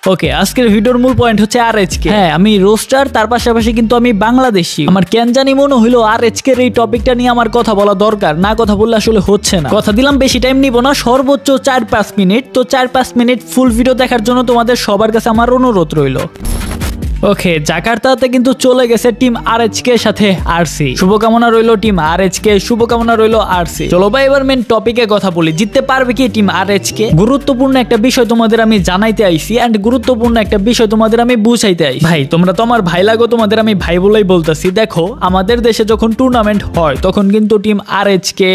ওকে, আজকের ভিডিওর মূল পয়েন্ট হচ্ছে আরএচকে। হ্যাঁ, আমি রোস্টার, তার পাশাপাশি কিন্তু আমি বাংলাদেশি। আমার কেন জানি মনে হইলো আরএচকে এই টপিকটা নিয়ে আমার কথা বলা দরকার, না কথা বললে আসলে হচ্ছে না। কথা দিলাম বেশি টাইম নিব না, সর্বোচ্চ 4-5 মিনিট। তো 4-5 মিনিট ফুল ভিডিও দেখার জন্য তোমাদের সবার কাছে আমার অনুরোধ রইল। ওকে, জাকার্তাতে কিন্তু চলে গেছে টিম আরএচকে সাথে আরসি। শুভকামনা রইলো টিম আরএচকে, শুভকামনা রইলো আরসি। চলো ভাই এবার মেন টপিকে কথা বলি। জিততে পারবে কি টিম আরএচকে? গুরুত্বপূর্ণ একটা বিষয় তোমাদের আমি জানাইতে আইছি, এন্ড গুরুত্বপূর্ণ একটা বিষয় তোমাদের আমি বুঝাইতে আইছি। ভাই তোমরা তো আমার ভাই লাগো, তোমাদের আমি ভাই বলেই বলতেছি। দেখো, আমাদের দেশে যখন টুর্নামেন্ট হয় তখন কিন্তু টিম আরএচকে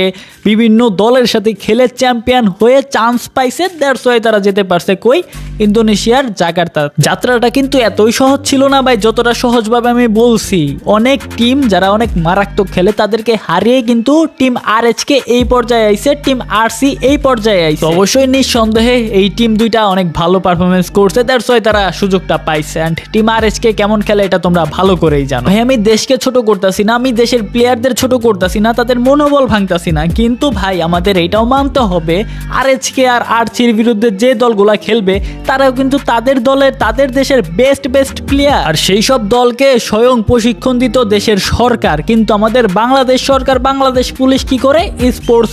বিভিন্ন দলের সাথে খেলে চ্যাম্পিয়ন হয়ে চান্স পাইছে। দ্যাটস ওয়াই তারা যেতে পারছে কই, ইন্দোনেশিয়ার জাকার্তা। যাত্রাটা কিন্তু এতই সহজ ছিল না ভাই, যতটা সহজভাবে আমি বলছি। অনেক টিম যারা অনেক মারাত্মক খেলে তাদেরকে হারিয়ে কিন্তু টিম আরএচকে এই পর্যায়ে আইছে, টিম আরসি এই পর্যায়ে আইছে। অবশ্যই নিঃসন্দেহে এই টিম দুইটা অনেক ভালো পারফরমেন্স করছে, দ্যাটস ওয়াই তারা সুযোগটা পাইছে। এন্ড টিম আরএচকে কেমন খেলে এটা তোমরা ভালো করেই জানো। ভাই আমি দেশকে ছোট করতেছি না, আমি দেশের প্লেয়ারদের ছোট করতেছি না, তাদের মনোবল ভাঙতাছি না, কিন্তু ভাই আমাদের এটাও মানতে হবে আরএচকে আর আরসির বিরুদ্ধে যে দলগুলা খেলবে তারাও কিন্তু তাদের দলের, তাদের দেশের বেস্ট প্লেয়ার। আর সেই সব দলকে স্বয়ং প্রশিক্ষণ দিত দেশের সরকার। কিন্তু আমাদের বাংলাদেশ সরকার, বাংলাদেশ পুলিশ কি করে, স্পোর্টস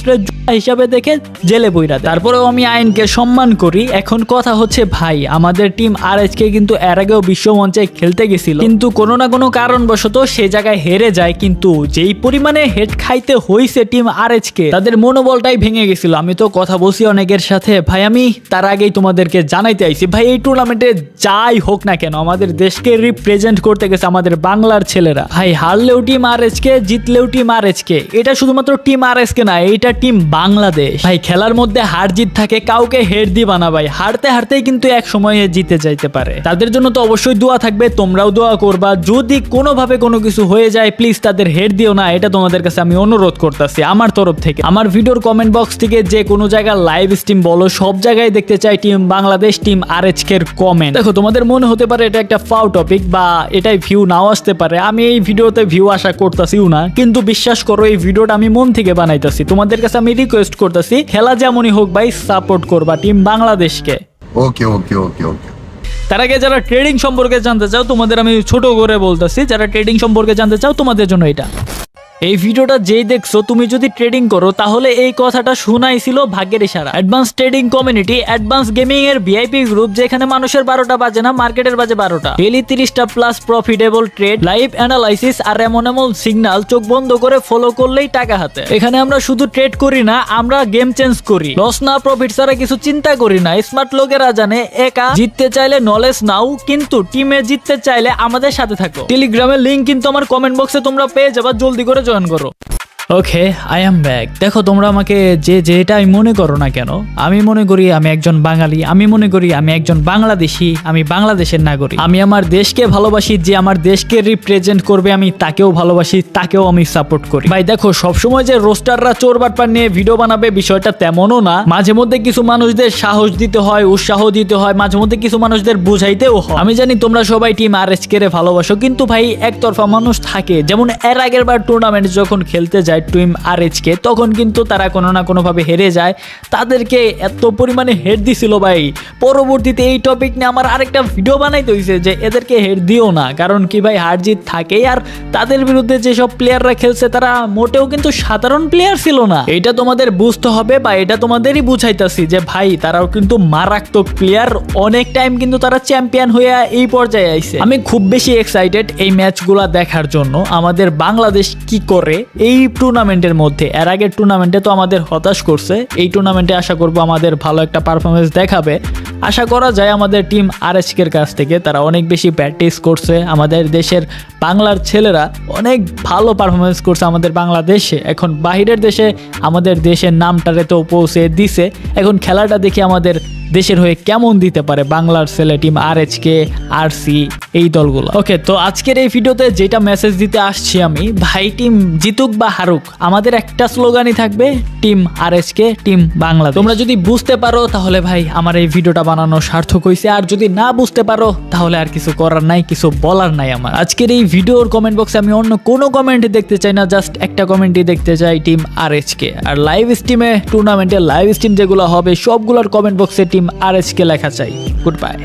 হিসাবে দেখে জেলে বইরা দেয়। তারপরেও আমি আইনকে সম্মান করি। এখন কথা হচ্ছে ভাই, আমাদের টিম আরএচকে কিন্তু এর আগেও বিশ্বমঞ্চে খেলতে গেছিল, কিন্তু কোনো না কোনো কারণবশত সে জায়গায় হেরে যায়। কিন্তু যেই পরিমাণে হেড খাইতে হইছে টিম আরএচকে, তাদের মনোবলটাই ভেঙে গেছিল। আমি তো কথা বলছি অনেকের সাথে ভাই, আমি তার আগেই তোমাদেরকে জানাইতে আইছি ভাই, এই টুর্নামেন্টে যাই হোক না কেন আমাদের দেশকে রিপ্রেজেন্ট করতে গেছে আমাদের বাংলার ছেলেরা। ভাই হারলেও টিম আরএচকে, জিতলেও টিম আরএচকে। এটা শুধুমাত্র টিম আরএচকে না, এটা টিম বাংলাদেশ। ভাই খেলার মধ্যে হার জিত থাকে, কাউকে হেড দিবা না ভাই। হারতে হারতেই কিন্তু এক সময়ে জিতে যাইতে পারে। তাদের জন্য তো অবশ্যই দোয়া থাকবে, তোমরাও দোয়া করবা। যদি কোনোভাবে কোনো কিছু হয়ে যায় প্লিজ তাদের হেড দিও না, এটা তোমাদের কাছে আমি অনুরোধ করতেছি আমার তরফ থেকে। আমার ভিডিওর কমেন্ট বক্স থেকে যে কোনো জায়গায় লাইভ স্ট্রিম বলো, সব জায়গায় দেখতে চাই টিম বাংলাদেশ, টিম আরএচকে এর কমেন্ট। দেখো তোমাদের মনে হতে পারে এটা একটা ফাউ টপিক বা এটাই ভিউ নাও আসতে পারে, আমি এই ভিডিওতে ভিউ আশা করতেছিও না, কিন্তু বিশ্বাস করো এই ভিডিওটা আমি মন থেকে বানাইতেছি। তোমাদের কাছে আমি রিকোয়েস্ট করতেছি, খেলা যেমনই হোক ভাই সাপোর্ট করবা টিম বাংলাদেশকে। ওকে ওকে ওকে ওকে। তার আগে যারা ট্রেডিং সম্পর্কে জানতে চাও, তোমাদের আমি ছোট করে বলতেছি, যারা ট্রেডিং সম্পর্কে জানতে চাও তোমাদের জন্য এটা। এই ভিডিওটা যেই দেখছো, তুমি যদি ট্রেডিং করো তাহলে এই কথাটা শোনাইছিল ভাগ্যের ইশারা। Advance trading community, advance gaming এর ভিআইপি গ্রুপ, যেখানে মানুষের 12টা বাজে না, মার্কেটের বাজে 12টা। ডেইলি 30টা plus profitable trade, live analysis আর এমন সিগন্যাল চোখ বন্ধ করে ফলো করলেই টাকা হাতে। এখানে আমরা শুধু ট্রেড করি না, আমরা গেম চেঞ্জ করি। লস না প্রফিট ছাড়া কিছু চিন্তা করি না। স্মার্ট লোকেরা জানে একা জিততে চাইলে নলেজ নাও, কিন্তু টিমে জিততে চাইলে আমাদের সাথে থাকো। টেলিগ্রামের লিংক কিন্তু আমার কমেন্ট বক্সে তোমরা পেয়ে যাবা, জলদি করে জয়েন করো। ওকে, আই এম ব্যাক। দেখো তোমরা আমাকে যেটা আমি মনে করো না কেন, আমি মনে করি আমি একজন বাঙালি, আমি মনে করি আমি একজন বাংলাদেশি, আমি বাংলাদেশের নাগরিক। আমি আমার দেশকে ভালোবাসি, যে আমার দেশকে রিপ্রেজেন্ট করবে আমি তাকেও ভালোবাসি, তাকেও আমি সাপোর্ট করি। ভাই দেখো, সবসময় যে রোস্টাররা চোর বাটপার নিয়ে ভিডিও বানাবে বিষয়টা তেমনও না। মাঝে মধ্যে কিছু মানুষদের সাহস দিতে হয়, উৎসাহ দিতে হয়, মাঝে মধ্যে কিছু মানুষদের বুঝাইতেও হয়। আমি জানি তোমরা সবাই টিম আরএচকে রে ভালোবাসো, কিন্তু ভাই একতরফা মানুষ থাকে। যেমন এর আগের বার টুর্নামেন্ট যখন খেলতে যায় টিম আরএচকে, তখন কিন্তু তারা কোনো না কোনো ভাবে হেরে যায়। তাদেরকে এত পরিমাণে হেড দিছিল ভাই, পরবর্তীতে এই টপিক নিয়ে আমার আরেকটা ভিডিও বানাইতে হয়েছে যে এদেরকে হেড দিও না। কারণ কি ভাই, হার জিত থাকেই। আর তাদের বিরুদ্ধে যেসব প্লেয়াররা খেলছে তারা মোটেও কিন্তু সাধারণ প্লেয়ার ছিল না। এটা তোমাদের বুঝতে হবে, বা এটা তোমাদেরই বুঝাইতেছি যে ভাই তারাও কিন্তু মারাত্মক প্লেয়ার। অনেক টাইম কিন্তু তারা চ্যাম্পিয়ন হয়ে এই পর্যায়ে আইছে। আমি খুব বেশি এক্সাইটেড এই ম্যাচগুলা দেখার জন্য, আমাদের বাংলাদেশ কি করে এই টুর্নামেন্টের মধ্যে। এর আগের টুর্নামেন্টে তো আমাদের হতাশ করছে, এই টুর্নামেন্টে আশা করবো আমাদের ভালো একটা পারফরমেন্স দেখাবে। আশা করা যায় আমাদের টিম আরএচকের কাছ থেকে, তারা অনেক বেশি প্র্যাকটিস করছে। আমাদের দেশের বাংলার ছেলেরা অনেক ভালো পারফরমেন্স করছে আমাদের বাংলাদেশে। এখন বাহিরের দেশে আমাদের দেশের নামটারে তো পৌঁছে দিছে। এখন খেলাটা দেখি আমাদের দেশের হয়ে কেমন দিতে পারে বাংলার ছেলে টিম আরএচকে, আরসি এই দলগুলো। ওকে, তো আজকের এই ভিডিওতে যেটা মেসেজ দিতে আসছি আমি, ভাই টিম জিতুক বা হারুক আমাদের একটা স্লোগানই থাকবে, টিম আরএচকে, টিম বাংলাদেশ। তোমরা যদি বুঝতে পারো তাহলে ভাই আমার এই ভিডিওটা বানানো সার্থক হয়েছে, আর যদি না বুঝতে পারো তাহলে আর কিছু করার নাই, কিছু বলার নাই আমার। আজকের এই ভিডিওর কমেন্ট বক্সে আমি অন্য কোনো কমেন্ট দেখতে চাই না, জাস্ট একটা কমেন্টই দেখতে চাই, টিম আরএচকে। আর লাইভ স্ট্রিমে, টুর্নামেন্টে লাইভ স্ট্রিম যেগুলো হবে সবগুলোর কমেন্ট বক্সে টিম আরএচকে লেখা চাই। Good bye.